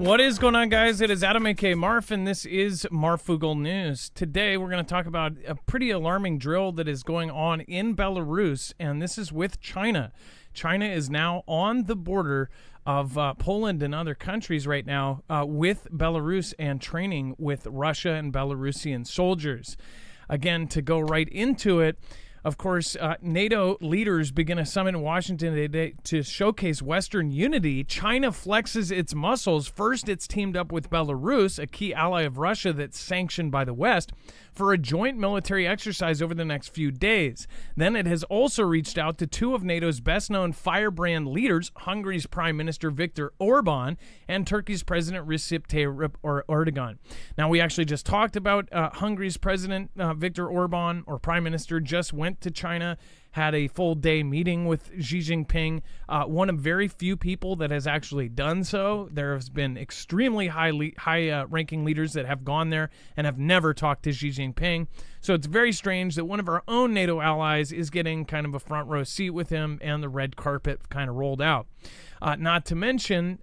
What is going on, guys? It is Adam, aka Marf, and this is Marfoogle News. Today, we're going to talk about a pretty alarming drill that is going on in Belarus, and this is with China. China is now on the border of Poland and other countries right now with Belarus and training with Russia and Belarusian soldiers. Again, to go right into it, of course, NATO leaders begin a summit in Washington today to showcase Western unity. China flexes its muscles. First, it's teamed up with Belarus, a key ally of Russia that's sanctioned by the West, for a joint military exercise over the next few days. Then it has also reached out to two of NATO's best-known firebrand leaders, Hungary's Prime Minister Viktor Orban and Turkey's President Recep Tayyip Erdogan. Now, we actually just talked about Hungary's President Viktor Orban, or Prime Minister, just went to China, had a full day meeting with Xi Jinping, one of very few people that has actually done so. There has been extremely high-ranking leaders that have gone there and have never talked to Xi Jinping. So it's very strange that one of our own NATO allies is getting kind of a front row seat with him and the red carpet kind of rolled out. Not to mention,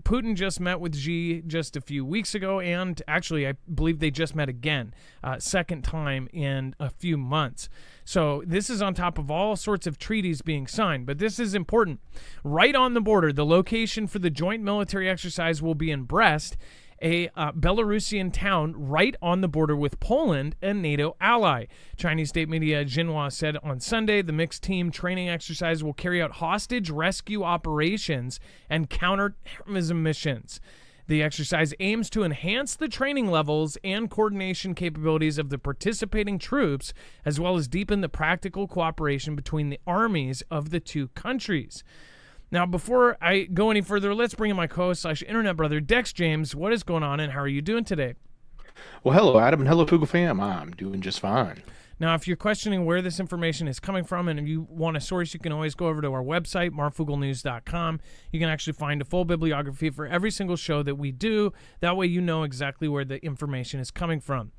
Putin just met with Xi just a few weeks ago, and actually I believe they just met again, second time in a few months. So this is on top of all sorts of treaties being signed, but this is important. Right on the border, the location for the joint military exercise will be in Brest, a Belarusian town right on the border with Poland, a NATO ally. Chinese state media Xinhua said on Sunday the mixed team training exercise will carry out hostage rescue operations and counter-terrorism missions. The exercise aims to enhance the training levels and coordination capabilities of the participating troops, as well as deepen the practical cooperation between the armies of the two countries. Now, before I go any further, let's bring in my co-host / internet brother, Dex James. What is going on, and how are you doing today? Well, hello, Adam, and hello, Foogle fam. I'm doing just fine. Now, if you're questioning where this information is coming from and if you want a source, you can always go over to our website, marfooglenews.com. You can actually find a full bibliography for every single show that we do. That way you know exactly where the information is coming from.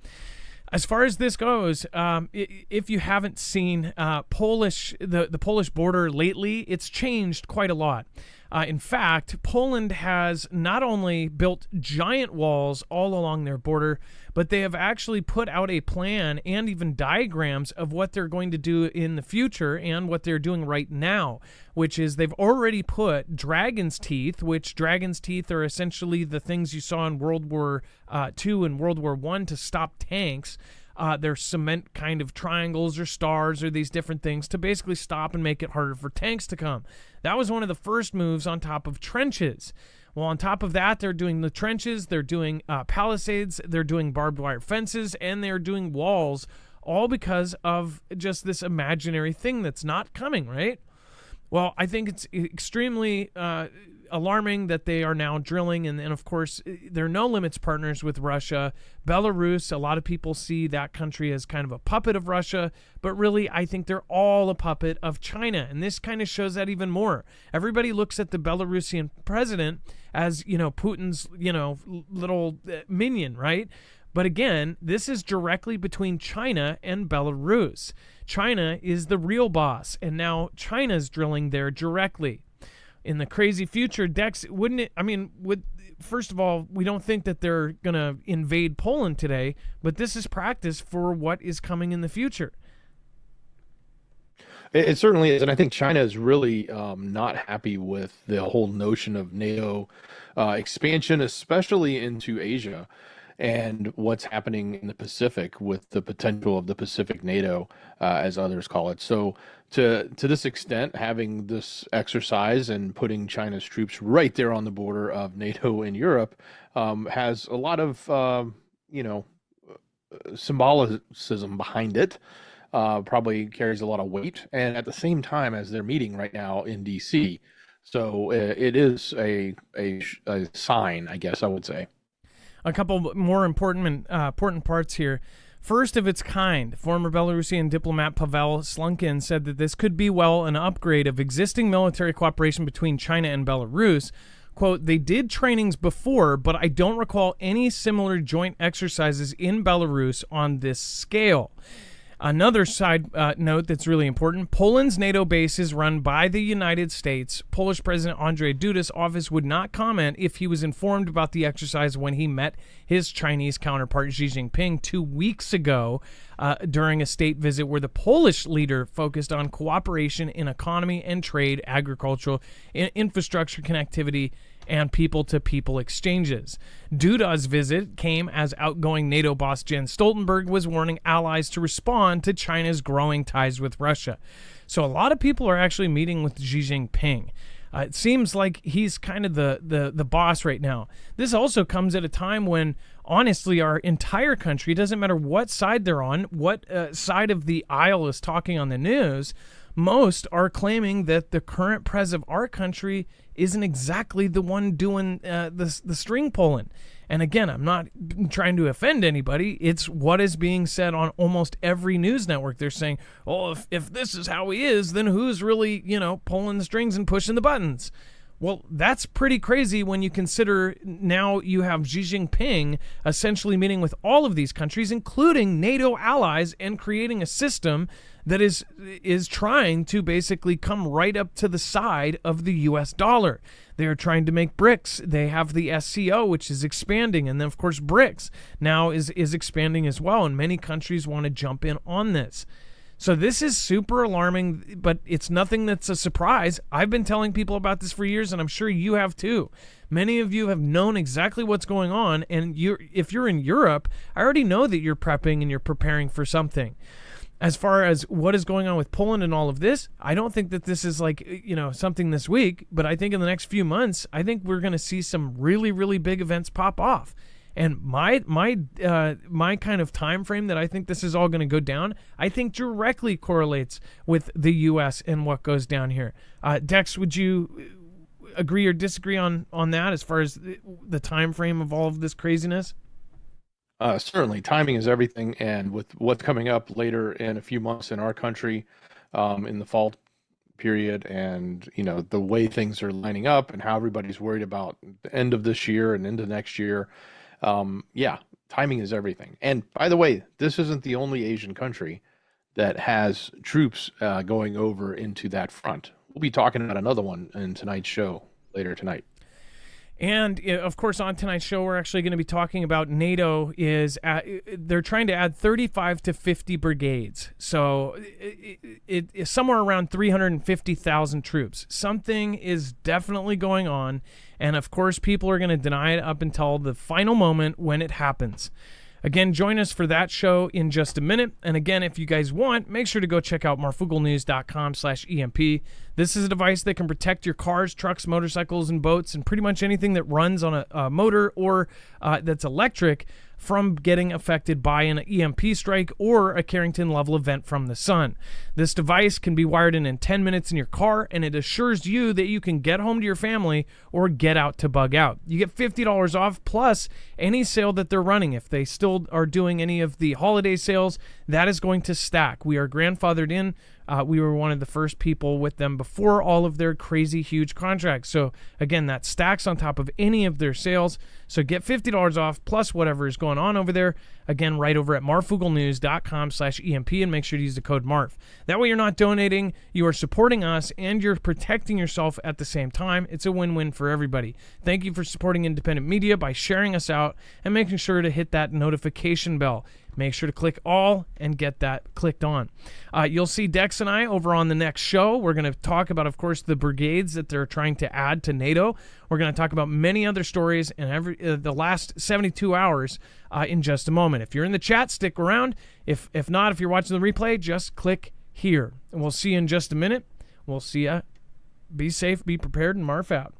As far as this goes, if you haven't seen the Polish border lately, it's changed quite a lot. In fact, Poland has not only built giant walls all along their border, but they have actually put out a plan and even diagrams of what they're going to do in the future and what they're doing right now, which is they've already put dragon's teeth, which dragon's teeth are essentially the things you saw in World War II and World War I to stop tanks. They're cement kind of triangles or stars or these different things to basically stop and make it harder for tanks to come. That was one of the first moves on top of trenches. Well, on top of that, they're doing the trenches, they're doing palisades, they're doing barbed wire fences, and they're doing walls, all because of just this imaginary thing that's not coming, right? Well, I think it's extremely alarming that they are now drilling, and of course, they're no limits partners with Russia. Belarus, a lot of people see that country as kind of a puppet of Russia, but really, I think they're all a puppet of China, and this kind of shows that even more. Everybody looks at the Belarusian president as, Putin's, little minion, right? But again, this is directly between China and Belarus. China is the real boss, and now China's drilling there directly. In the crazy future, Dex, wouldn't it? I mean, first of all, we don't think that they're going to invade Poland today, but this is practice for what is coming in the future. It certainly is, and I think China is really not happy with the whole notion of NATO expansion, especially into Asia, and what's happening in the Pacific with the potential of the Pacific NATO, as others call it. So to this extent, having this exercise and putting China's troops right there on the border of NATO and Europe has a lot of, symbolicism behind it, probably carries a lot of weight, and at the same time as they're meeting right now in D.C. So it is a sign, I guess I would say. A couple more important parts here. First of its kind, former Belarusian diplomat Pavel Slunkin said that this could be an upgrade of existing military cooperation between China and Belarus. Quote, they did trainings before, but I don't recall any similar joint exercises in Belarus on this scale. Another side note that's really important, Poland's NATO base is run by the United States. Polish President Andrzej Duda's office would not comment if he was informed about the exercise when he met his Chinese counterpart Xi Jinping 2 weeks ago during a state visit where the Polish leader focused on cooperation in economy and trade, agricultural, infrastructure connectivity, and people-to-people exchanges. Duda's visit came as outgoing NATO boss Jens Stoltenberg was warning allies to respond to China's growing ties with Russia. So a lot of people are actually meeting with Xi Jinping. It seems like he's kind of the boss right now. This also comes at a time when, honestly, our entire country, doesn't matter what side they're on, what side of the aisle is talking on the news, most are claiming that the current president of our country isn't exactly the one doing the string pulling. And again, I'm not trying to offend anybody. It's what is being said on almost every news network. They're saying, oh, if this is how he is, then who's really, pulling the strings and pushing the buttons? Well, that's pretty crazy when you consider now you have Xi Jinping essentially meeting with all of these countries, including NATO allies, and creating a system that is trying to basically come right up to the side of the US dollar. They are trying to make BRICS. They have the SCO, which is expanding, and then of course BRICS now is expanding as well, and many countries want to jump in on this. So this is super alarming, but it's nothing that's a surprise. I've been telling people about this for years, and I'm sure you have too. Many of you have known exactly what's going on, and if you're in Europe, I already know that you're prepping and you're preparing for something. As far as what is going on with Poland and all of this, I don't think that this is like, something this week, but I think in the next few months, I think we're going to see some really, really big events pop off. And my kind of time frame that I think this is all going to go down, I think directly correlates with the U.S. and what goes down here. Dex, would you agree or disagree on that as far as the time frame of all of this craziness? Certainly, timing is everything, and with what's coming up later in a few months in our country, in the fall period, and the way things are lining up, and how everybody's worried about the end of this year and into next year. Timing is everything. And by the way, this isn't the only Asian country that has troops going over into that front. We'll be talking about another one in tonight's show later tonight. And of course, on tonight's show, we're actually going to be talking about NATO they're trying to add 35 to 50 brigades. So it's somewhere around 350,000 troops. Something is definitely going on. And of course, people are going to deny it up until the final moment when it happens. Again, join us for that show in just a minute. And again, if you guys want, make sure to go check out marfooglenews.com/EMP. This is a device that can protect your cars, trucks, motorcycles, and boats, and pretty much anything that runs on a motor or that's electric from getting affected by an EMP strike or a Carrington-level event from the sun. This device can be wired in 10 minutes in your car, and it assures you that you can get home to your family or get out to bug out. You get $50 off plus any sale that they're running. If they still are doing any of the holiday sales, that is going to stack. We are grandfathered in. We were one of the first people with them before all of their crazy huge contracts. So again, that stacks on top of any of their sales. So get $50 off plus whatever is going on over there. Again, right over at marfooglenews.com/EMP, and make sure to use the code MARF. That way you're not donating, you are supporting us, and you're protecting yourself at the same time. It's a win-win for everybody. Thank you for supporting independent media by sharing us out and making sure to hit that notification bell. Make sure to click all and get that clicked on. You'll see Dex and I over on the next show. We're going to talk about, of course, the brigades that they're trying to add to NATO. We're going to talk about many other stories in the last 72 hours in just a moment. If you're in the chat, stick around. If not, if you're watching the replay, just click here. And we'll see you in just a minute. We'll see ya. Be safe, be prepared, and Marf out.